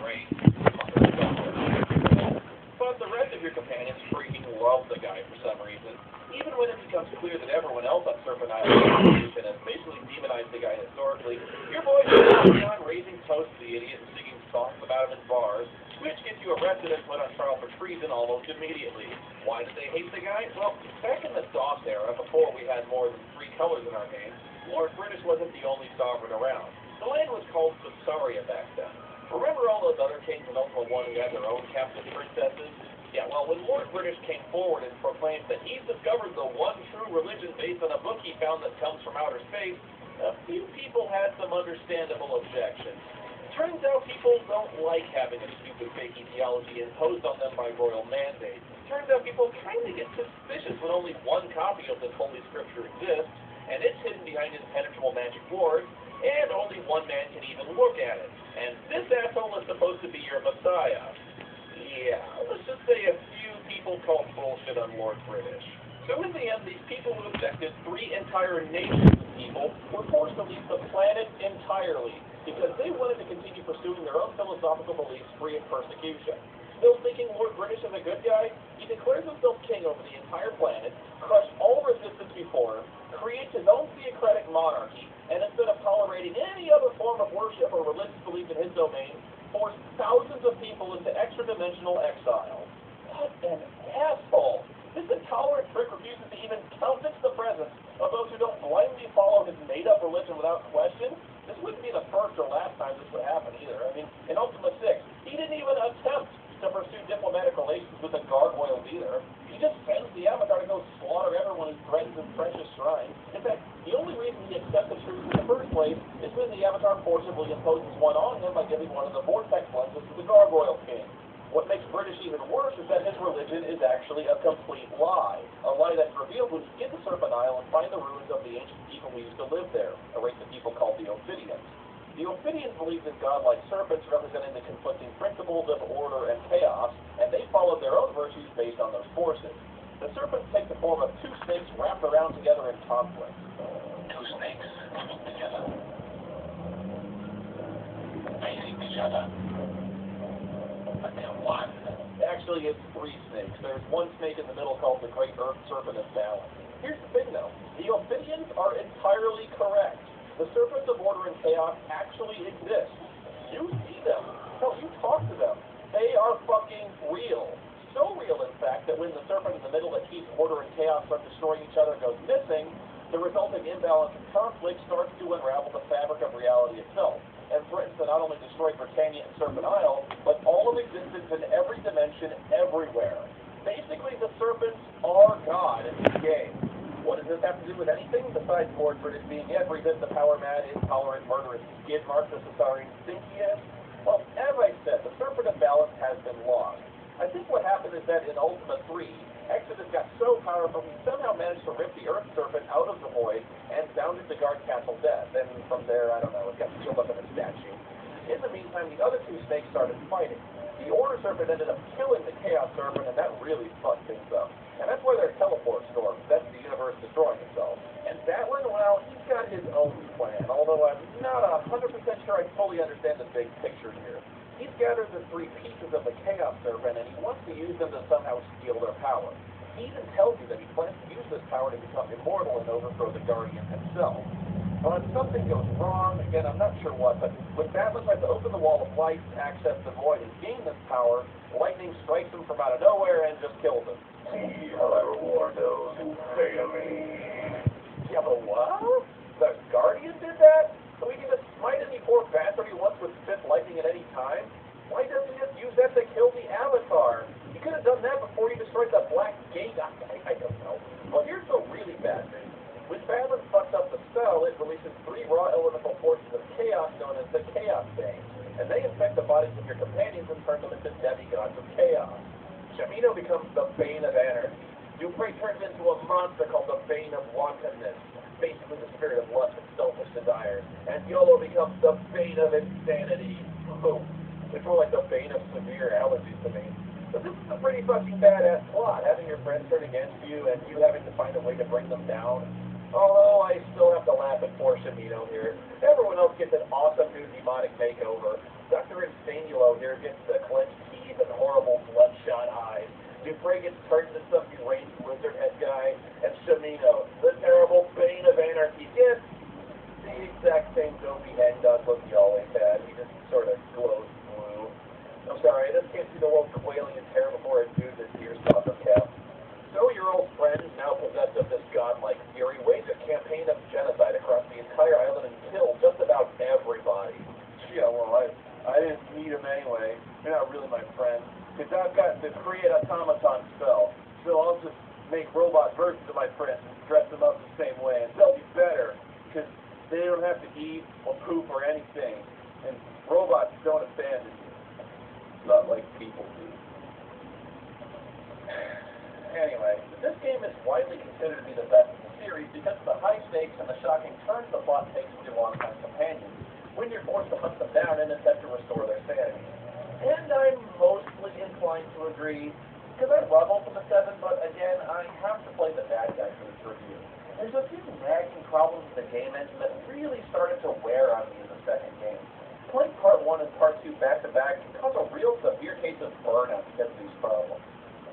great. But the rest of your companions freaking love the guy for some reason. Even when it becomes clear that everyone else on Serpent Island has basically demonized the guy historically, your boys are on raising toast to the idiot and singing songs about him in bars, which gets you arrested and put on trial for treason almost immediately. Why did they hate the guy? Well, back in the DOS era, before we had more than 3 colors in our game, Lord British wasn't the only sovereign around. The land was called Caesarea back then. Remember all those other kings in Oklahoma who had their own captive princesses? Yeah, well, when Lord British came forward and proclaimed that he's discovered the one true religion based on a book he found that comes from outer space, a few people had some understandable objections. Turns out people don't like having a stupid fake ideology imposed on them by royal mandate. Turns out people kind of get suspicious when only one copy of this holy scripture exists, and it's hidden behind impenetrable magic wards, and only one man can even look at it. And this asshole is supposed to be your messiah. Yeah, let's just say a few people called bullshit on Lord British. So in the end, these people who objected, 3 entire nations of people, were forced to leave the planet entirely because they wanted to continue pursuing their own philosophical beliefs free of persecution. Still thinking Lord British is a good guy, he declares himself king over the entire planet, crushed all resistance before him, creates his own theocratic monarchy, and instead of tolerating any other form of worship or religious belief in his domain, forced thousands of people into extra-dimensional exile. What an asshole! This intolerant prick refuses to even countenance the presence of those who don't blindly follow his made-up religion without question. This wouldn't be the first or last time this would happen either. I mean, in Ultima 6, he didn't even attempt to pursue diplomatic relations with the gargoyles either. He just sends the Avatar to go slaughter everyone who threatens his precious shrine. In fact, the only reason he accepted truth in the first place is when the Avatar forcibly imposes one on him by giving one of the vortex lenses to the Gargoyle King. What makes British even worse is that his religion is actually a complete lie. A lie that's revealed when you get to Serpent Isle and find the ruins of the ancient people who used to live there, a race of people called the Ophidians. The Ophidians believed in godlike serpents representing the conflicting principles of order and chaos, and they followed their own virtues based on those forces. The serpents take the form of 2 snakes wrapped around together in conflict. 2 snakes coming together, facing each other, but they're one. Actually, it's 3 snakes. There's one snake in the middle called the Great Earth Serpent of Balance. Here's the thing, though. The Ophidians are entirely correct. The serpents of order and chaos actually exist. You see them. Hell, you talk to them. They are fucking real. So real, in fact, that when the serpent in the middle that keeps order and chaos from destroying each other goes missing, the resulting imbalance and conflict starts to unravel the fabric of reality itself, and threatens to not only destroy Britannia and Serpent Isle, but all of existence in every dimension, everywhere. Basically, the serpents are God in this game. What does this have to do with anything besides Lord British being every bit the power-mad, intolerant, murderous skid mark the Caesarians think he is? Well, as I said, the Serpent of Balance has been lost. I think what happened is that in Ultima 3, Exodus got so powerful he somehow managed to rip the Earth Serpent out of the void and bounded the guard Castle Death, and from there, I don't know, it got sealed up in a statue. In the meantime, the other 2 snakes started fighting. The Order Serpent ended up killing the Chaos Serpent, and that really fucked things up. And that's why they're teleport storms. That's the universe destroying itself. And Batlin, well, he's got his own plan, although I'm not 100% sure I fully understand the big picture here. He's gathered the 3 pieces of the Chaos Serpent, and he wants to use them to somehow steal their power. He even tells you that he plans to use this power to become immortal and overthrow the Guardian himself. But something goes wrong, again, I'm not sure what, but when Batlin tries to open the Wall of Light to access the void and gain this power, lightning strikes him from out of nowhere and just kills him. See how I reward those who fail me. Yeah, but what? The Guardian did that? So he can just smite any poor bastard he wants with fifth lightning at any time? Why doesn't he just use that to kill the Avatar? He could have done that before he destroyed the Black Gate. I don't know. Well, here's the really bad news. When Batlin fucks up the spell, it releases 3 raw elemental forces of chaos known as the Chaos Bane, and they infect the bodies of your companions and turn them into demigods of chaos. Shamino becomes the Bane of Anarchy. Dupree turns into a monster called the Bane of Wantonness, basically the spirit of lust and selfish desires, and Yolo becomes the Bane of Insanity. Oh, it's more like the Bane of severe allergies to me. But this is a pretty fucking badass plot, having your friends turn against you and you having to find a way to bring them down. Although I still have to laugh at poor Shimino here. Everyone else gets an awesome new demonic makeover. Dr. Insanulo here gets the clenched teeth and horrible bloodshot eyes. Dupre gets turned into some deranged lizard head guy. And Shimino, the terrible bane of anarchy, gets the exact same dopey hang dog look he always had. He just sort of glows blue. I'm sorry, I just can't see the world quailing in terror before I do this here, soccer cap. So your old friend, now possessed of this godlike fury, waged a campaign of genocide across the entire island and killed just about everybody. Yeah, well, I didn't need him anyway. They're not really my friends. Because I've got the create automaton spell. So I'll just make robot versions of my friends and dress them up the same way. And they'll be better. Because they don't have to eat or poop or anything. And robots don't abandon you. Not like people do. Anyway, this game is widely considered to be the best in the series because of the high stakes and the shocking turns the plot takes with your longtime companions when you're forced to hunt them down in an attempt to restore their sanity. And I'm mostly inclined to agree, because I love Ultimate 7, but again, I have to play the bad guy for this review. There's a few nagging problems with the game engine that really started to wear on me in the second game. Playing Part 1 and Part 2 back-to-back can cause a real severe case of burnout because of these problems.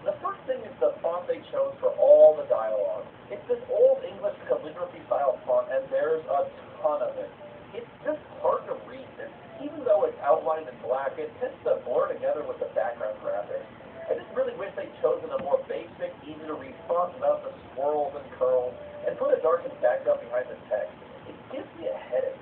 The first thing is the font they chose for all the dialogue. It's this old English calligraphy-style font, and there's a ton of it. It's just hard to read, and even though it's outlined in black, it tends to blur together with the background graphics. I just really wish they'd chosen a more basic, easy-to-read font without the swirls and curls, and put a darkened background behind the text. It gives me a headache.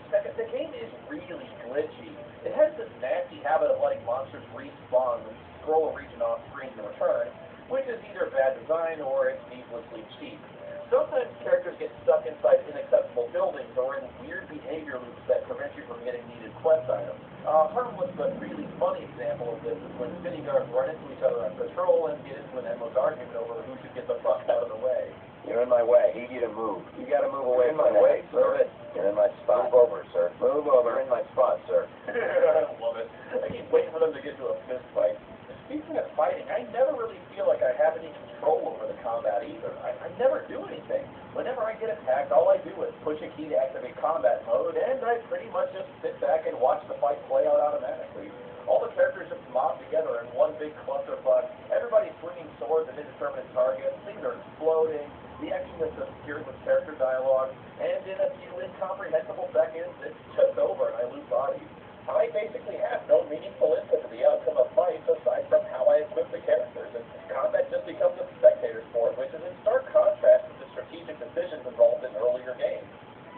Second, the game is really glitchy. It has this nasty habit of letting monsters respawn and scroll a region off screen to return, which is either bad design or it's needlessly cheap. Sometimes characters get stuck inside inaccessible buildings or in weird behavior loops that prevent you from getting needed quest items. A harmless but really funny example of this is when city guards run into each other on patrol and get into an endless argument over who should get the fuck out of the way. You're in my way. He need to move. You gotta move away in from my way, sir. You're in my spot. Move over, sir. Move over. You're in my spot, sir. I love it. I keep waiting for them to get to a fist fight. Speaking of fighting, I never really feel like I have any control over the combat either. I never do anything. Whenever I get attacked, all I do is push a key to activate combat mode, and I pretty much just sit back and watch the fight play out automatically. All the characters just mob together in one big clusterfuck. Everybody's swinging swords at indeterminate targets. Things are exploding. The action is obscured with character dialogue, and in a few incomprehensible seconds, it's just over and I lose bodies. I basically have no meaningful input to the outcome of fights aside from how I equip the characters, and combat just becomes a spectator sport, which is in stark contrast to the strategic decisions involved in earlier games.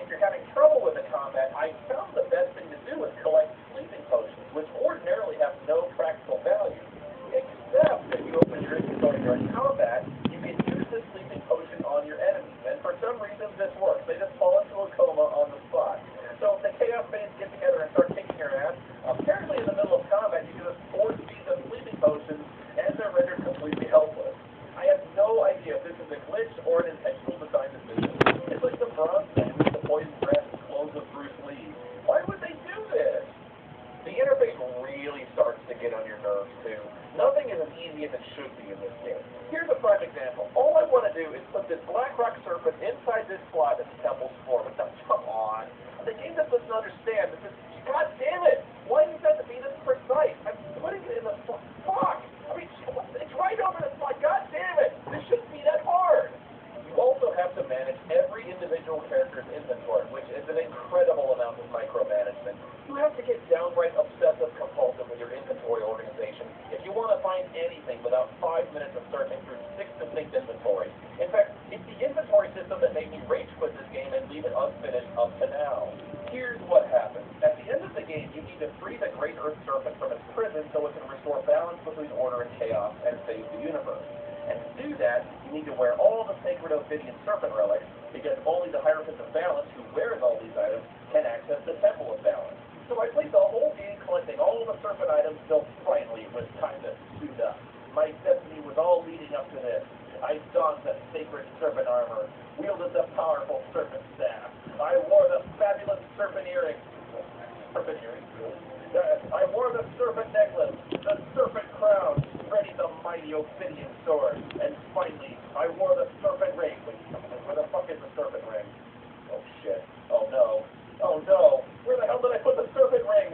If you're having trouble with the combat, I found the best thing to do is collect sleeping potions, which ordinarily have no practical value. Except if you open your inventory during combat, you can use this sleeping potion on your enemies, and for some reason this works. They just fall into a coma on the spot. So if the Chaos Fans get together and start kicking your ass, apparently in the middle of combat you can just force feed them sleeping potions and they're rendered completely helpless. I have no idea if this is a glitch or an intentional design decision. It's like the Bronze Man with the poison grass and clothes of Bruce Lee. Why would they do this? The interface really starts to get on your nerves too. Nothing is as easy as it should be in this game. Here's a prime example. All I want to do is put this black rock serpent inside this slot at the temple's floor. But come on. The game just doesn't understand. It's just, God damn it! Why does it have to be this precise? I'm putting it in the fuck! I mean, it's right over the slot. God damn it! This shouldn't be that hard! You also have to manage every individual character's inventory, which is an incredible amount of micromanagement. You have to get downright obsessive compulsive with your inventory organization if you want to find anything without 5 minutes of searching through 6 distinct inventories. In fact, it's the inventory system that made me rage quit this game and leave it unfinished up to now. Here's what happens. At the end of the game, you need to free the Great Earth Serpent from its prison so it can restore balance between order and chaos and save the universe. And to do that, you need to wear all the sacred Ophidian serpent relics, because only the Hierophant of Balance, who wears all these items, can access the Temple of Balance. So I played the whole game collecting all the serpent items till finally it was time to suit up. My destiny was all leading up to this. I donned the sacred serpent armor, wielded the powerful serpent staff. I wore the fabulous serpent earrings. I wore the serpent necklace, the serpent crown, ready to mighty obsidian sword. And finally, I wore the serpent ring. Where the fuck is the serpent ring? Oh shit. Oh no. Oh no. Where the hell did I put the serpent ring?